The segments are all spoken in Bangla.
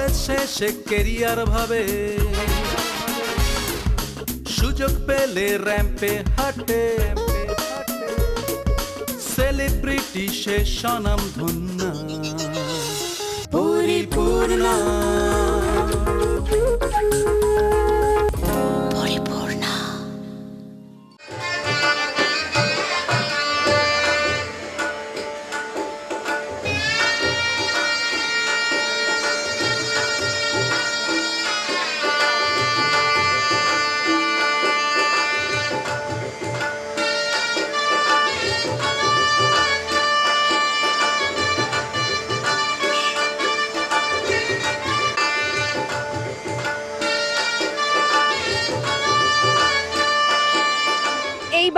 কলেজ শেষে কেরিয়ার ভাবে, সুযোগ পেলে র্যাম্পে হাঁটে, সেলিব্রিটি সে স্বনাম ধন্য পরিপূর্ণ।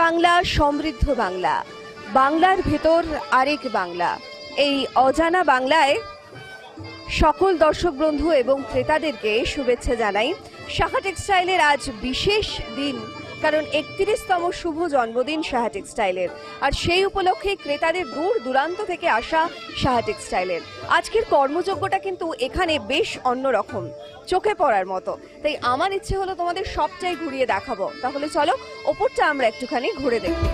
বাংলা সমৃদ্ধ বাংলা, বাংলার ভেতর আরেক বাংলা। এই অজানা বাংলায় সকল দর্শক বন্ধু এবং ক্রেতাদেরকে শুভেচ্ছা জানাই। সাহা টেক্সটাইলের আজ বিশেষ দিন, কারণ 31তম শুভ জন্মদিন সাহা টেক্সটাইলের, আর সেই উপলক্ষে ক্রেতাদের দূর দূরান্ত থেকে আসা সাহা টেক্সটাইলের আজকের কর্মযজ্ঞটা কিন্তু এখানে বেশ অন্যরকম, চোখে পড়ার মতো। তাই আমার ইচ্ছে হলো তোমাদের সবটাই ঘুরিয়ে দেখাবো। তাহলে চলো ওপরটা আমরা একটুখানি ঘুরে দেখি।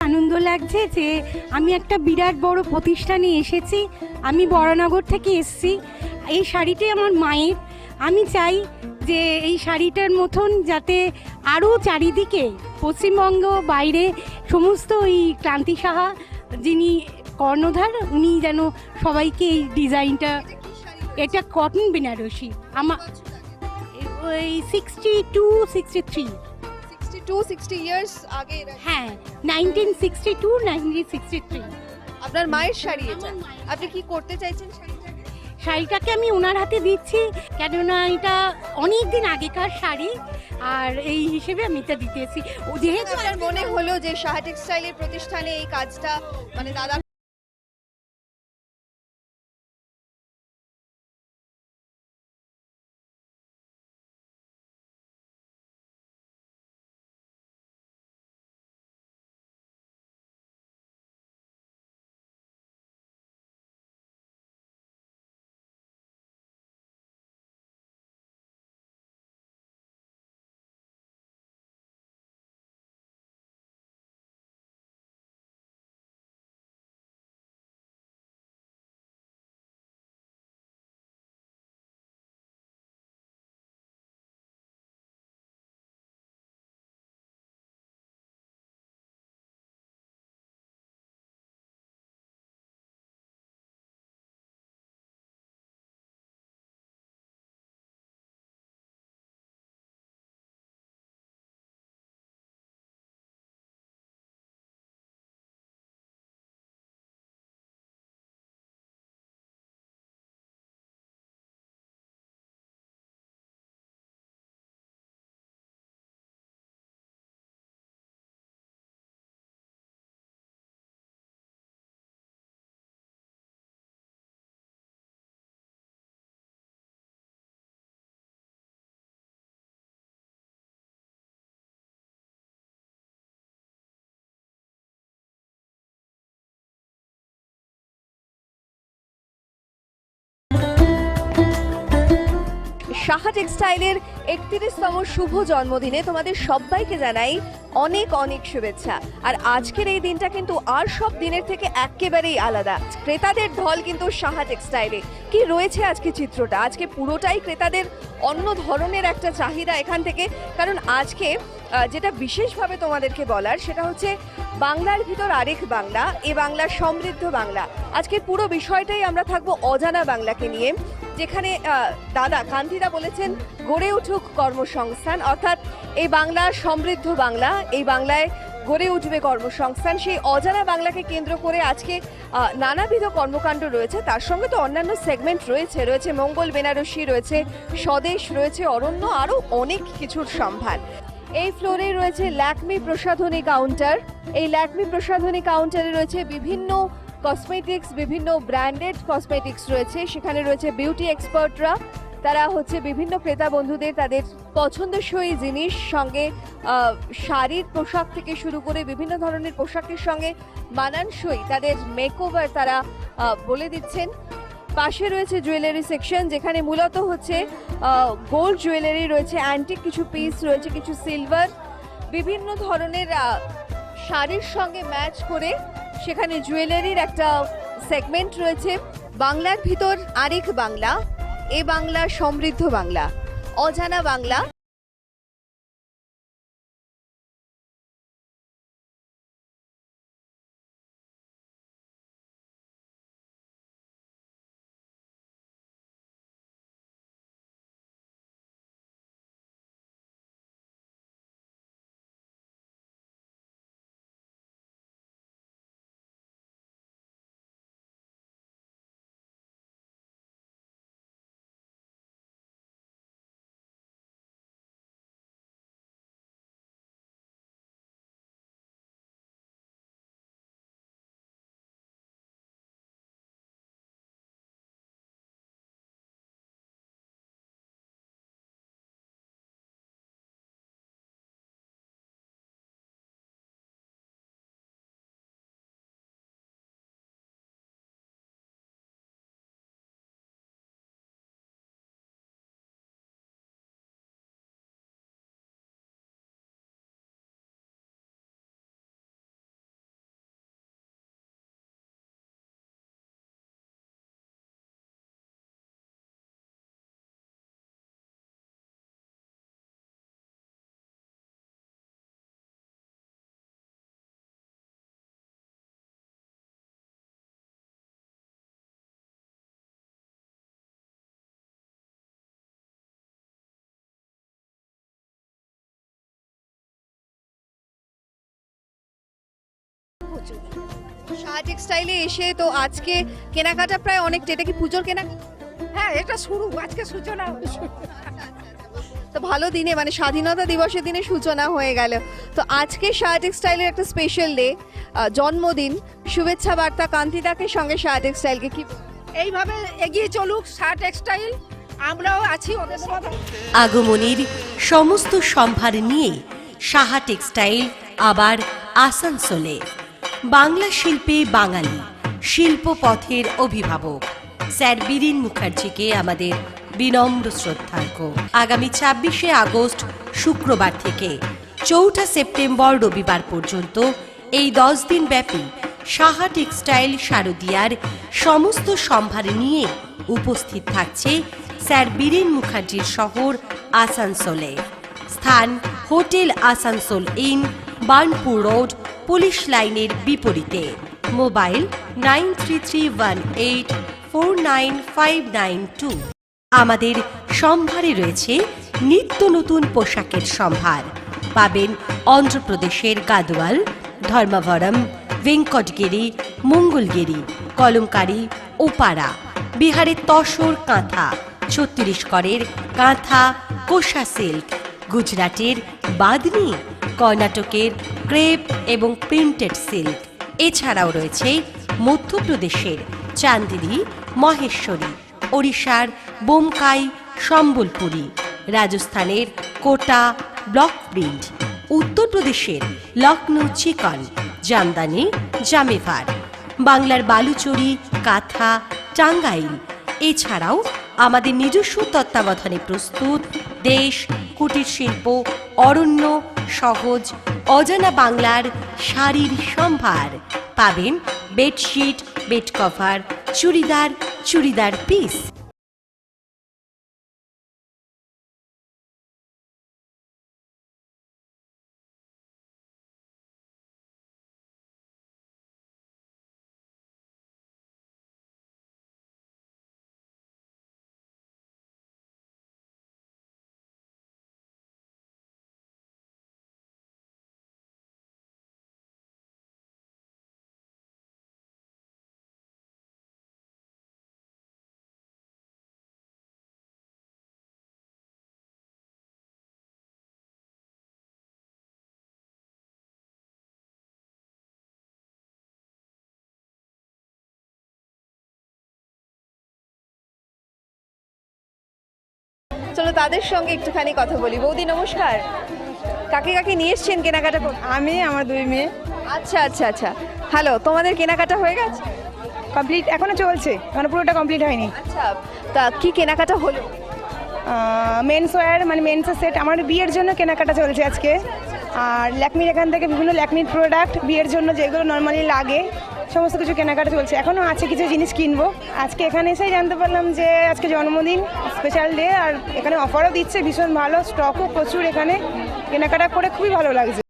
আনন্দ লাগছে যে আমি একটা বিরাট বড় প্রতিষ্ঠানে এসেছি। আমি বরানগর থেকে এসেছি। এই শাড়িটি আমার মায়ের। আমি চাই যে এই শাড়িটার মতন যাতে আরও চারিদিকে পশ্চিমবঙ্গ বাইরে সমস্ত এই ক্রান্তি সাহা যিনি কর্ণধার, উনি যেন সবাইকে এই ডিজাইনটা, এটা কটন বেনারসি, আমার ওই 62-63 60 ইয়ার্স আগে। হ্যাঁ, 1962-1963 আপনার মায়ের শাড়ি এটা। আপনি কি করতে চাইছেন শাড়িটাকে? আমি ওনার হাতে দিচ্ছি, কেননা এটা অনেক দিন আগেকার শাড়ি, আর এই হিসেবে আমি এটা দিতেছি। ও যেহেতু আপনার মনে হলো যে সাহা টেক্সটাইলের প্রতিষ্ঠানে এই কাজটা, মানে দাদা সাহা টেক্সটাইলের 31তম শুভ জন্মদিনে তোমাদের সবাইকে জানাই অনেক অনেক শুভেচ্ছা। আর আজকের এই দিনটা কিন্তু আর সব দিনের থেকে একেবারেই আলাদা। ক্রেতাদের ঢল কিন্তু সাহা টেক্সটাইলে। কি রয়েছে আজকে চিত্রটা, আজকে পুরোটাই ক্রেতাদের অন্য ধরনের একটা চাহিদা এখান থেকে, কারণ আজকে যেটা বিশেষভাবে তোমাদেরকে বলার সেটা হচ্ছে বাংলার ভিতর আরেক বাংলা, এ বাংলার সমৃদ্ধ বাংলা। আজকে পুরো বিষয়টাই আমরা থাকবো অজানা বাংলাকে নিয়ে, যেখানে দাদা কান্তিদা বলেছেন গড়ে উঠুক কর্মসংস্থান, অর্থাৎ এই বাংলা সমৃদ্ধ বাংলা, এই বাংলায় গড়ে উঠবে কর্মসংস্থান। সেই অজানা বাংলাকে কেন্দ্র করে আজকে নানাবিধ কর্মকাণ্ড রয়েছে, তার সঙ্গে তো অন্যান্য সেগমেন্ট রয়েছে মঙ্গল বেনারসি, রয়েছে স্বদেশ, রয়েছে অরণ্য, আরও অনেক কিছুর সম্ভার। এই ফ্লোরে রয়েছে ল্যাকমি প্রসাধনী কাউন্টার। এই ল্যাকমি প্রসাধনী কাউন্টারে রয়েছে বিভিন্ন কসমেটিক্স, বিভিন্ন ব্র্যান্ডেড কসমেটিক্স রয়েছে। সেখানে রয়েছে বিউটি এক্সপার্টরা, তারা হচ্ছে বিভিন্ন ক্রেতা বন্ধুদের তাদের পছন্দসই জিনিস সঙ্গে শাড়ির পোশাক থেকে শুরু করে বিভিন্ন ধরনের পোশাকের সঙ্গে মানানসই তাদের মেকওভার তারা বলে দিচ্ছেন। পাশে রয়েছে জুয়েলারি সেকশন, যেখানে মূলত হচ্ছে গোল্ড জুয়েলারি রয়েছে, অ্যান্টিক কিছু পিস রয়েছে, কিছু সিলভার, বিভিন্ন ধরনের শাড়ির সঙ্গে ম্যাচ করে সেখানে জুয়েলারির একটা সেগমেন্ট রয়েছে। বাংলার ভিতর আরেক বাংলা, এ বাংলা সমৃদ্ধ বাংলা, অজানা বাংলা। শাহ টেক্সটাইলে এসে তো আজকে কেনাকাটা প্রায় অনেকটা, এটা কি পুজোর কেনাকাটা? হ্যাঁ, এটা শুরু, আজকে সূচনা। তো ভালো দিনে, মানে স্বাধীনতা দিবসের দিনে সূচনা হয়ে গেল। তো আজকে শাহ টেক্সটাইলের একটা স্পেশাল ডে, জন্মদিন, শুভেচ্ছা বার্তা কান্তিদাকে সঙ্গে শাহ টেক্সটাইলকে কি এইভাবে এগিয়ে চলুক শাহ টেক্সটাইল, আমরাও আছি ওদের সাথে। আগমনীর সমস্ত সম্ভার নিয়ে সাহা টেক্সটাইল আবার আসানসোলে। বাংলা শিল্পে বাঙালি, শিল্প পথের অভিভাবক স্যার বীরেন মুখার্জিকে আমাদের বিনম্র শ্রদ্ধার্ঘ্য। আগামী ২৬শে আগস্ট শুক্রবার থেকে ৪ঠা সেপ্টেম্বর রবিবার পর্যন্ত এই ১০ দিন ব্যাপী সাহা টেক্সটাইল শারদিয়ার সমস্ত সম্ভার নিয়ে উপস্থিত থাকছে স্যার বীরেন মুখার্জির শহর আসানসোলে। স্থান hotel Asansol in, Burnpur road, police লাইনের বিপরীতে। মোবাইল 9331849592। আমাদের সম্ভারে রয়েছে নিত্য নতুন পোশাকের সম্ভার। পাবেন অন্ধ্রপ্রদেশের গাদওয়াল, ধর্মাবরম, ভেঙ্কটগিরি, মঙ্গলগিরি, কলমকারি, ওপারা, বিহারের তসর কাঁথা, ছত্তিশগড়ের কাঁথা, কোষা সিল্ক, গুজরাটের বাদনি, কর্ণাটকের ক্রেপ এবং প্রিন্টেড সিল্ক। এছাড়াও রয়েছে মধ্যপ্রদেশের চান্দিনী, মহেশ্বরী, ওড়িশার বোমকাই, সম্বলপুরী, রাজস্থানের কোটা, ব্লক প্রিন্ট, উত্তরপ্রদেশের লখনৌ চিকন, জামদানি, জামেভার, বাংলার বালুচরি, কাঁথা, টাঙ্গাইল। এছাড়াও আমাদের নিজস্ব তত্ত্বাবধানে প্রস্তুত দেশ, কুটির শিল্প, অরণ্য, সহজ, অজানা বাংলার শাড়ির সম্ভার। পাবেন bedsheet, bed cover, churidar piece. চলো তাদের সঙ্গে একটুখানি কথা বলি। বৌদি নমস্কার, কাকে কাকে নিয়ে এসছেন কেনাকাটা করতে? আমি আমার 2 মেয়ে। আচ্ছা আচ্ছা আচ্ছা, হ্যালো, তোমাদের কেনাকাটা হয়ে গেছে? কমপ্লিট এখনো চলছে, মানে পুরোটা কমপ্লিট হয়নি। আচ্ছা, তা কি কেনাকাটা হলো? মেন্স ওয়্যার মানে মেন্সের সেট আমার বিয়ের জন্য কেনাকাটা চলছে আজকে। আর ল্যাকমির এখান থেকে বিভিন্ন ল্যাকমির প্রোডাক্ট বিয়ের জন্য যেগুলো নর্মালি লাগে সমস্ত কিছু কেনাকাটা চলছে। এখনও আছে কিছু জিনিস কিনবো। আজকে এখানে এসেই জানতে পারলাম যে আজকে জন্মদিন, স্পেশাল ডে, আর এখানে অফারও দিচ্ছে ভীষণ ভালো, স্টকও প্রচুর। এখানে কেনাকাটা করে খুবই ভালো লাগছে।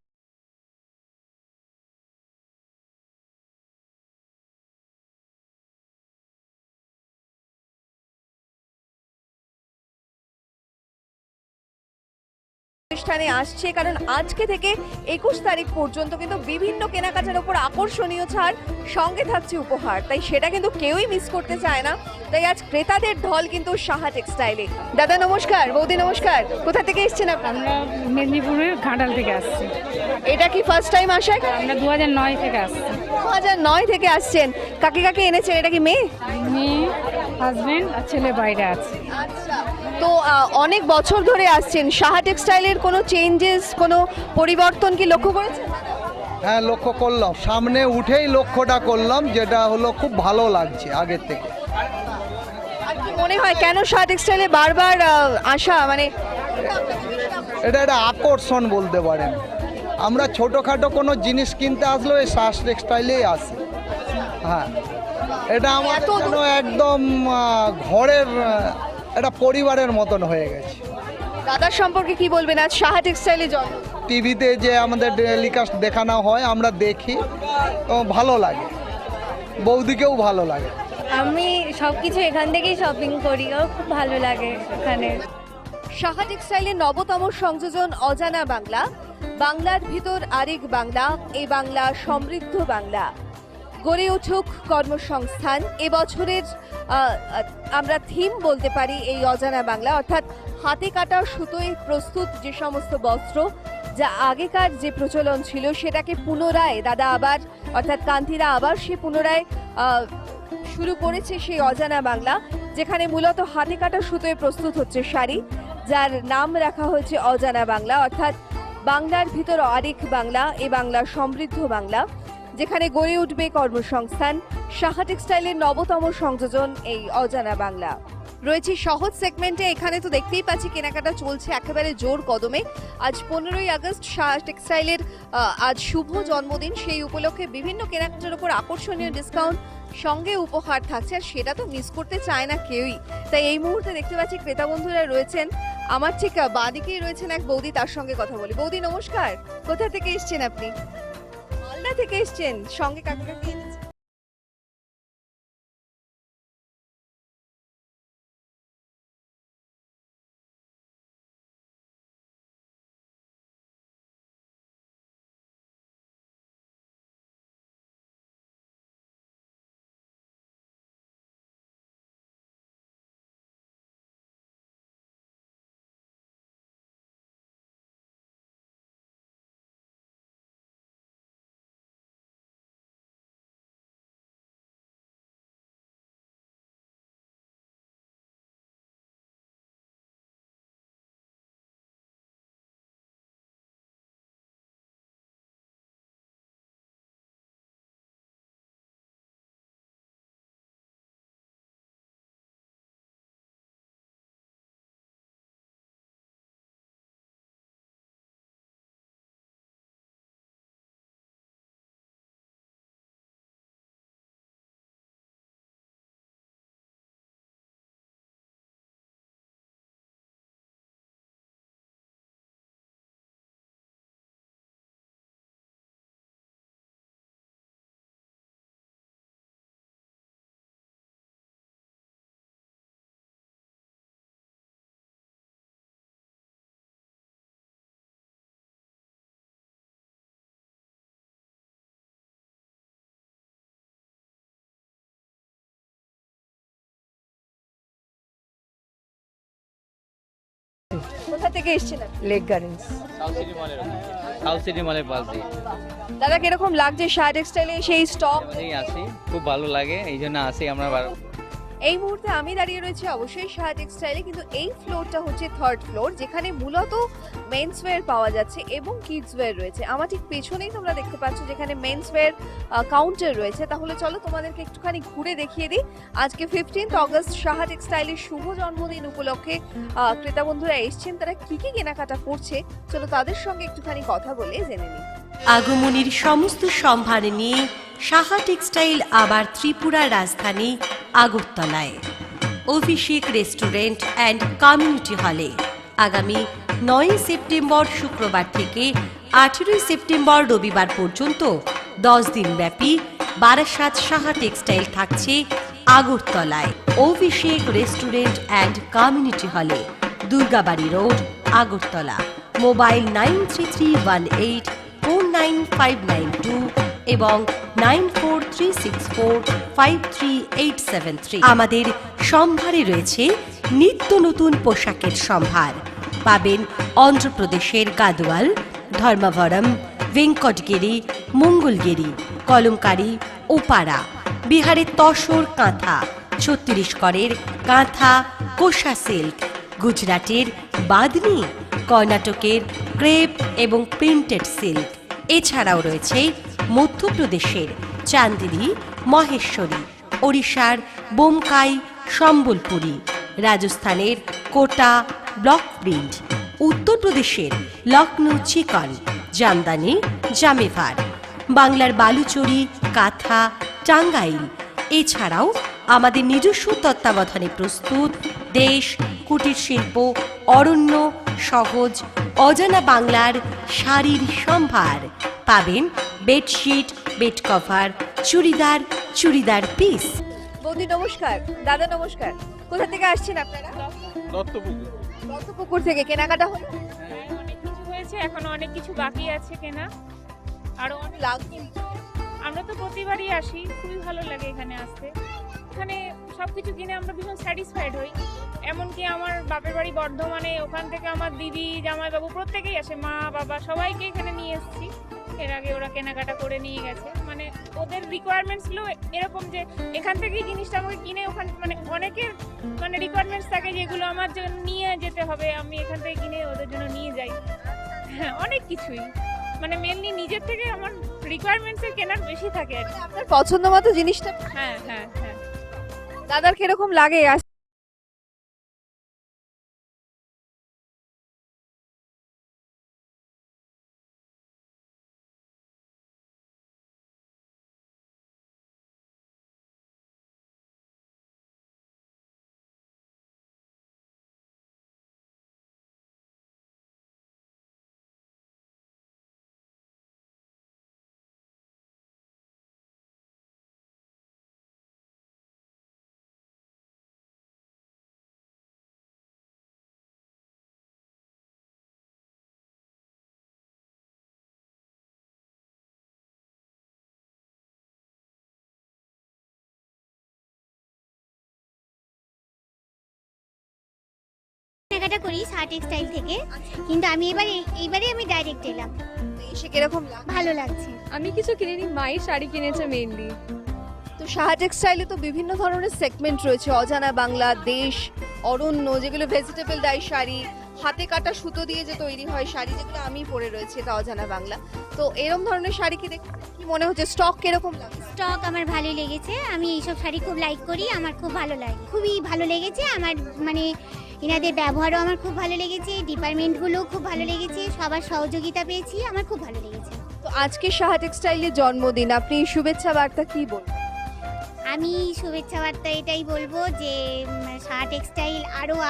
অনুষ্ঠানে আসছে কারণ আজকে থেকে 21 তারিখ পর্যন্ত কিন্তু বিভিন্ন কেনাকাটার উপর আকর্ষণীয় ছাড়, সঙ্গে থাকছে উপহার, তাই সেটা কিন্তু কেউই মিস করতে চায় না। তাই আজ ক্রেতাদের ঢল কিন্তু সাহা টেক্সটাইলে। দাদা নমস্কার, বৌদি নমস্কার, কোথা থেকে এসেছেন আপনারা? আমরা মেদিনীপুরের ঘাটাল থেকে আসছি। এটা কি ফার্স্ট টাইম আসা? আমরা 2009 থেকে আসছি। 2009 থেকে আসছেন। কাকে কাকে এনেছেন? এটা কি মেয়ে? মেয়ে, হাজবেন্ড আর ছেলে বাইরে আছে। আচ্ছা, তো অনেক বছর ধরে আসছেন, সাহা টেক্সটাইলের কোনো চেঞ্জেস, কোনো পরিবর্তন কি লক্ষ্য করেছেন? হ্যাঁ, লক্ষ্য করলাম, সামনে উঠেই লক্ষ্যটা করলাম, যেটা হলো খুব ভালো লাগছে আগের থেকে। আর কি মনে হয় কেন সাহা টেক্সটাইলে বারবার আসা, মানে এটা একটা আকর্ষণ বলতে পারেন। আমরা ছোটোখাটো কোনো জিনিস কিনতে আসলেও এই সাহা টেক্সটাইলেই আসি। হ্যাঁ, এটা আমার এত যেন একদম ঘরের একটা পরিবারের মতন হয়ে গেছে। দাদার সম্পর্কে কি বলবেন? আজ সাহা টেক্সটাইলে জন্ম। টিভিতে যে আমাদের টেলিকাস্ট দেখানো হয় আমরা দেখি, তো ভালো লাগে, বৌদিকেও ভালো লাগে। আমি সব কিছু এখান থেকেই শপিং করি, ও খুব ভালো লাগে এখানে। সাহা টেক্সটাইলের নবতম সংযোজন অজানা বাংলা, বাংলার ভিতর আরেক বাংলা, এই বাংলা সমৃদ্ধ বাংলা। গড়ে উঠুক কর্মসংস্থান, এবছরের আমরা থিম বলতে পারি এই অজানা বাংলা, অর্থাৎ হাতে কাটা সুতোয় প্রস্তুত যে সমস্ত বস্ত্র, যা আগেকার যে প্রচলন ছিল সেটাকে পুনরায় দাদা আবার, অর্থাৎ কান্তিরা আবার সে পুনরায় শুরু করেছে সেই অজানা বাংলা, যেখানে মূলত হাতে কাটা সুতোয় প্রস্তুত হচ্ছে শাড়ি, যার নাম রাখা হয়েছে অজানা বাংলা, অর্থাৎ বাংলার ভিতর আরেক বাংলা, এ বাংলা সমৃদ্ধ বাংলা, যেখানে গড়ে উঠবে কর্মসংস্থান। সাহা টেক্সটাইলের নবতম সংযোজন এই অজানা বাংলা। রয়েছে সহজ সেগমেন্টে, এখানে তো দেখতেই পাচ্ছি কেনাকাটা চলছে একেবারে জোর কদমে। আজ 15ই আগস্ট সাহা টেক্সটাইলের আজ শুভ জন্মদিন, সেই উপলক্ষে বিভিন্ন কেনাকাটার উপর আকর্ষণীয় ডিসকাউন্ট, সঙ্গে উপহার থাকছে, আর সেটা তো মিস করতে চায় না কেউই। তাই এই মুহূর্তে দেখতে পাচ্ছি ক্রেতা বন্ধুরা রয়েছেন, আমার ঠিক বাঁদিকেই রয়েছেন এক বৌদি, তার সঙ্গে কথা বলি। বৌদি নমস্কার, কোথা থেকে এসছেন আপনি? মালদা থেকে এসছেন, সঙ্গে কাকে কাকে এনেছেন? কোথা থেকে এসেছেন আপনি? Lake gardens. সাউথ সিটি মলের পাশ দিয়ে দাদা কিরকম লাগছে সাহা টেক্সটাইলে সেই স্টক? আসি, খুব ভালো লাগে, এই জন্য আসি আমরা। এই মুহূর্তে আমি দাঁড়িয়ে রয়েছি অবশ্যই সাহা টেক্সটাইলে, কিন্তু এই ফ্লোরটা হচ্ছে থার্ড ফ্লোর, যেখানে মূলত মেন্স ওয়্যার পাওয়া যাচ্ছে এবং কিডস ওয়্যার রয়েছে। আমার ঠিক পেছনেই তোমরা দেখতে পাচ্ছ যেখানে মেন্স ওয়্যার কাউন্টার রয়েছে। তাহলে চলো তোমাদেরকে একটুখানি ঘুরে দেখিয়ে দিই। আজকে 15th অগস্ট সাহা টেক্সটাইলের শুভ জন্মদিন উপলক্ষে ক্রেতা বন্ধুরা এসছেন, তারা কি কি কেনাকাটা করছে চলো তাদের সঙ্গে একটুখানি কথা বলে জেনে নিই। আগমনীর সমস্ত সম্ভার নিয়ে সাহা টেক্সটাইল আবার ত্রিপুরার রাজধানী আগরতলায় অভিষেক রেস্টুরেন্ট অ্যান্ড কমিউনিটি হলে আগামী 9 সেপ্টেম্বর শুক্রবার থেকে 18 সেপ্টেম্বর রবিবার পর্যন্ত 10 দিনব্যাপী বারাসাত সাহা টেক্সটাইল থাকছে আগরতলায় অভিষেক রেস্টুরেন্ট অ্যান্ড কমিউনিটি হলে, দুর্গাবাড়ি রোড, আগরতলা। মোবাইল 9331849592 এবং 9436453873। আমাদের সম্ভারে রয়েছে নিত্য নতুন পোশাকের সম্ভার। পাবেন অন্ধ্রপ্রদেশের গাদোয়াল, ধর্মাভরম, ভেঙ্কটগিরি, মঙ্গলগিরি, কলমকারি, ওপারা, বিহারের তসর কাঁথা, ছত্তিশগড়ের কাঁথা, কোষা সিল্ক, গুজরাটের বাদনি, কর্ণাটকের ক্রেপ এবং প্রিন্টেড সিল্ক। এছাড়াও রয়েছে মধ্যপ্রদেশের চান্দিনী, মহেশ্বরী, ওড়িশার বোমকাই, সম্বলপুরী, রাজস্থানের কোটা, ব্লক প্রিন্ট, উত্তরপ্রদেশের লখনৌ চিকন, জামদানি, জামেভার, বাংলার বালুচরি, কাঁথা, টাঙ্গাইল। এছাড়াও আমাদের নিজস্ব তত্ত্বাবধানে প্রস্তুত দেশ, কুটির শিল্প, অরণ্য, সহজ, অজানা বাংলার শাড়ির সম্ভার। পাবেন bedsheet, bed cover, churidar, churidar piece. বৌদি নমস্কার, দাদা নমস্কার। কোথা থেকে আসছেন আপনারা? দত্তপুকুর থেকে। কেনাকাটা হলো? অনেক কিছু হয়েছে, এখনো অনেক কিছু বাকি আছে কেনা। আরো অনেক লাগবে। আমরা তো প্রতিবারই আসি, খুবই ভালো লাগে এখানে আসতে। এখানে সবকিছু কিনে আমরা ভীষণ স্যাটিসফাইড হই। এমনকি আমার বাপের বাড়ি বর্ধমানে, ওখান থেকে আমার দিদি, জামাইবাবু প্রত্যেকেই আসে, মা বাবা সবাইকে এখানে নিয়ে এসেছি। এর আগে ওরা কেনাকাটা করে নিয়ে গেছে। মানে ওদের রিকোয়ারমেন্টসগুলো এরকম যে এখান থেকেই জিনিসটা আমাকে কিনে ওখানে, মানে অনেকের মানে রিকোয়ারমেন্টস থাকে যেগুলো আমার জন্য নিয়ে যেতে হবে, আমি এখান থেকে কিনে ওদের জন্য নিয়ে যাই। হ্যাঁ, অনেক কিছুই, মানে মেনলি নিজের থেকে আমার রিকোয়ারমেন্টসের কেনার বেশি থাকে আর কি। আপনার পছন্দ মতো জিনিসটা হ্যাঁ হ্যাঁ হ্যাঁ। দাদার কিরকম লাগে? কেনাকাটা করি সাহা টেক্সটাইল থেকে, কিন্তু আমি এইবারে আমি ডাইরেক্ট এলাম। এসে কিরকম লাগে? ভালো লাগছে। আমি কিছু কিনিনি, মায়ের শাড়ি কিনেছে মেইনলি। তো সাহা টেক্সটাইলে তো বিভিন্ন ধরনের সেগমেন্ট রয়েছে, অজানা বাংলা, দেশ, অরণ্য, যেগুলো ভেজিটেবল ডাই শাড়ি, হাতে কাটা সুতো দিয়ে যে তৈরি হয় শাড়ি, যেগুলো আমি পরে রয়েছে, এটা অজানা বাংলা। তো এরকম ধরনের শাড়ি কি দেখে কি মনে হচ্ছে? স্টক কিরকম লাগে? স্টক আমার ভালোই লেগেছে। আমি এইসব শাড়ি খুব লাইক করি, আমার খুব ভালো লাগে, খুবই ভালো লেগেছে আমার। মানে এনাদের ব্যবহারও আমার খুব ভালো লেগেছে, ডিপার্টমেন্টগুলোও খুব ভালো লেগেছে, সবার সহযোগিতা পেয়েছি, আমার খুব ভালো লেগেছে। তো আজকে সাহা টেক্সটাইলের জন্মদিন, আপনি শুভেচ্ছা বার্তা কি বলবেন? আমি শুভেচ্ছা বার্তা এটাই বলবো যে সাহা টেক্সটাইল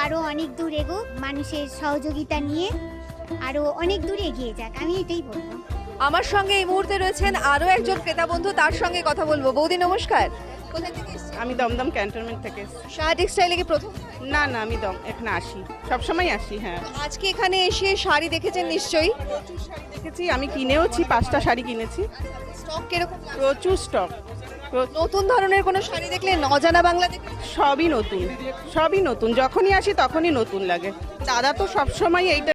আরো অনেক দূর এগোক, মানুষের সহযোগিতা নিয়ে আরো অনেক দূর এগিয়ে যাক, আমি এটাই বলবো। আমার সঙ্গে এই মুহূর্তে রয়েছেন আরো একজন ক্রেতা বন্ধু, তার সঙ্গে কথা বলবো। বৌদি নমস্কার, কোথা থেকে এসেছেন? আমি দমদম ক্যান্টনমেন্ট থেকে এসেছি। সাহা টেক্সটাইলে কি প্রথম? না না, আমি এখানে আসি, সবসময় আসি। হ্যাঁ, আজকে এখানে এসে শাড়ি দেখেছেন নিশ্চয়ই? দেখেছি, আমি কিনেওছি, 5টা শাড়ি কিনেছি। স্টক কিরকম লাগে? প্রচুর স্টক। নতুন ধরনের কোনো শাড়ি দেখলে, অজানা বাংলা দেখলে? সবই নতুন, সবই নতুন, যখনই আসি তখনই নতুন লাগে। দাদা তো সবসময় এইটা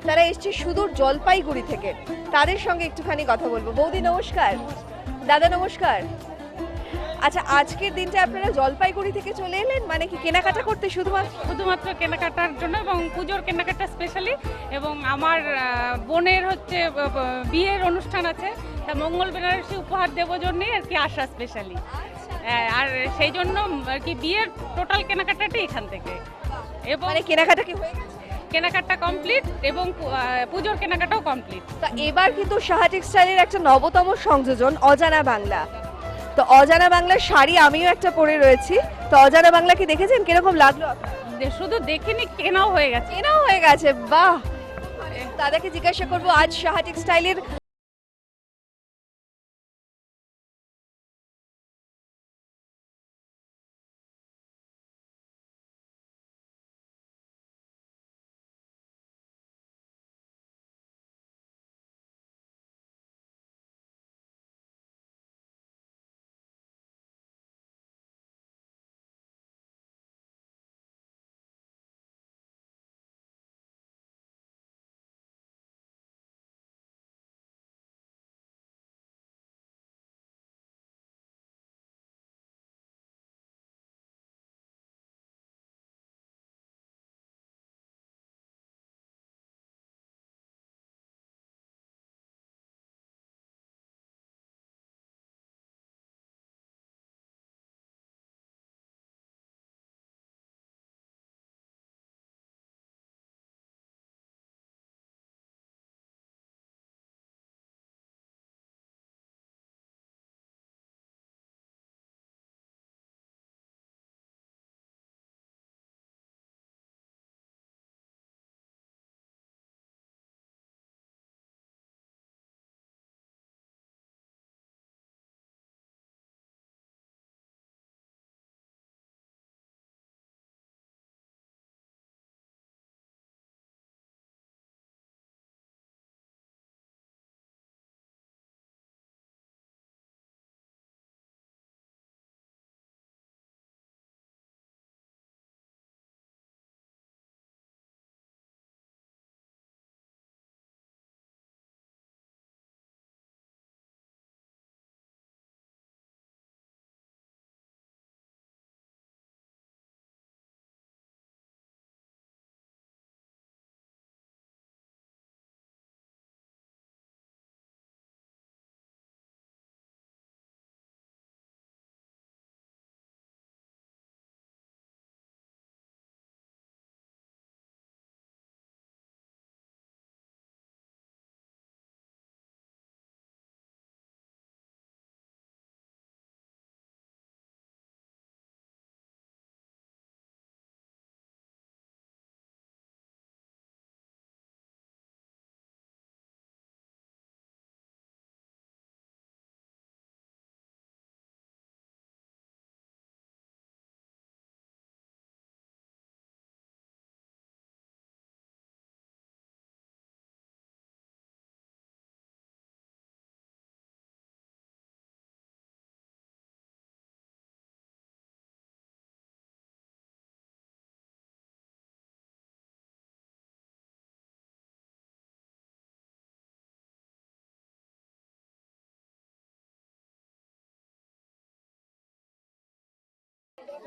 তারা এসছে সুদূর জলপাইগুড়ি থেকে, তাদের সঙ্গে একটুখানি কথা বলবো। বৌদি নমস্কার, দাদা নমস্কার। আচ্ছা, আজকের দিনটা আপনারা জলপাইগুড়ি থেকে চলে এলেন, মানে কি কেনাকাটা করতে? শুধুমাত্র কেনাকাটার জন্য এবং পুজোর কেনাকাটা স্পেশালি, এবং আমার বোনের হচ্ছে বিয়ের অনুষ্ঠান আছে, তা মঙ্গল বেনারসি উপহার দেবো জন্যই আর কি আসা স্পেশালি। আর সেই জন্য আর কি বিয়ের টোটাল কেনাকাটাটাই এখান থেকে, এবং মানে কেনাকাটা কি হয়ে গেছে? কেনাকাটা কমপ্লিট এবং পুজোর কেনাকাটাও কমপ্লিট। তা এবার কিন্তু সাহা টেক্সটাইলের একটা নবতম সংযোজন অজানা বাংলা। তো অজানা বাংলার শাড়ি আমিও একটা পরে রয়েছি। তো অজানা বাংলা কি দেখেছেন, কিরকম লাগলো? শুধু দেখিনি, কেনাও হয়ে গেছে। কেনাও হয়ে গেছে, বাহ। দাদাকে জিজ্ঞাসা করবো আজ সাহা টেক্সটাইলের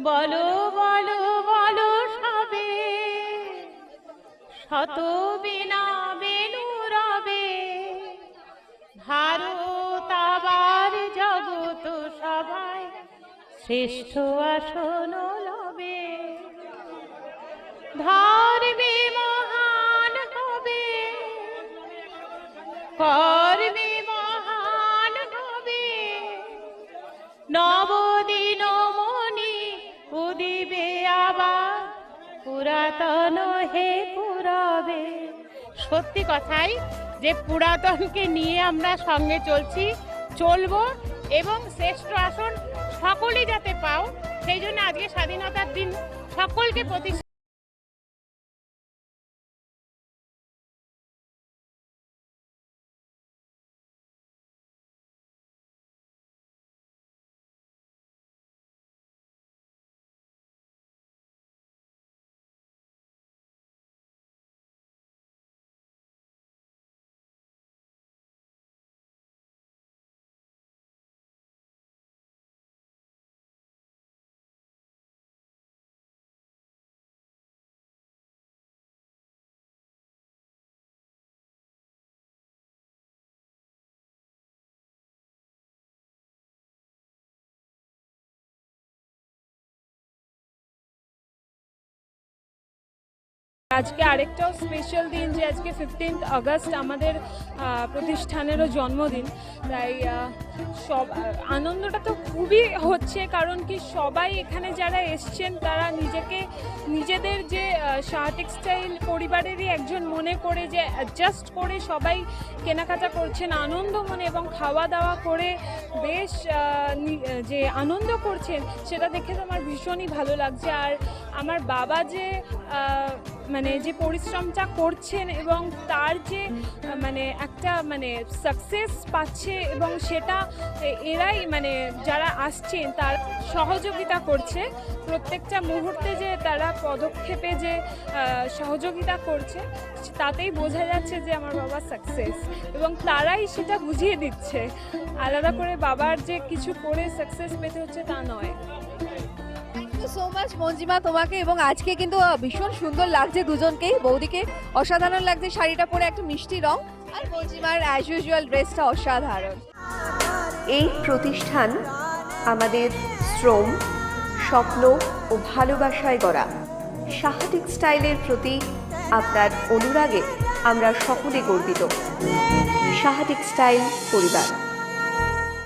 বলো বলো বলো সবে, শত বিনা বেনু রবে, ভারত আবার জগত সবাই শ্রেষ্ঠ আসন লবে। ধর্মে মহান হবে, কর্মে মহান হবে, নবদিন মনি উদিবে আবার, পুরাতন হে পুরাবে। সত্যি কথাই যে পুরাতনকে নিয়ে আমরা সঙ্গে চলবো এবং শ্রেষ্ঠ আসন সকলেই যাতে পাও, সেই জন্য আজকে স্বাধীনতার দিন সকলকে প্রতি আজকে আরেকটাও স্পেশাল দিন যে আজকে 15th আগস্ট আমাদের প্রতিষ্ঠানেরও জন্মদিন, তাই সব আনন্দটা তো খুবই হচ্ছে, কারণ কি সবাই এখানে যারা এসছেন তারা নিজেদের যে শাহ টেক্সটাইল পরিবারেরই একজন মনে করে যে অ্যাডজাস্ট করে সবাই কেনাকাটা করছেন আনন্দ মনে, এবং খাওয়া দাওয়া করে বেশ যে আনন্দ করছেন সেটা দেখে তো আমার ভীষণই ভালো লাগছে। আর আমার বাবা যে মানে যে পরিশ্রমটা করছেন এবং তার যে মানে একটা মানে সাকসেস পাচ্ছে, এবং সেটা এরাই মানে যারা আসছেন তার সহযোগিতা করছে প্রত্যেকটা মুহূর্তে, যে তারা পদক্ষেপে যে সহযোগিতা করছে তাতেই বোঝা যাচ্ছে যে আমার বাবা সাকসেস, এবং তারাই সেটা বুঝিয়ে দিচ্ছে। আলাদা করে বাবার যে কিছু করে সাকসেস পেতে হচ্ছে তা নয়। সো মাচ মঞ্জিমা তোমাকে, এবং আজকে কিন্তু ভীষণ সুন্দর লাগছে দুজনকেই, বৌদিকে অসাধারণ লাগছে শাড়িটা পরে, একটা মিষ্টি রং, আর মঞ্জিমার অ্যাজ ইউজুয়াল ড্রেসটা অসাধারণ। এই প্রতিষ্ঠান আমাদের শ্রম, স্বপ্ন ও ভালোবাসায় গড়া। শাহ টেক্সটাইলের প্রতি আপনার অনুরাগে আমরা সকলে গর্বিত। শাহ টেক্সটাইল পরিবার।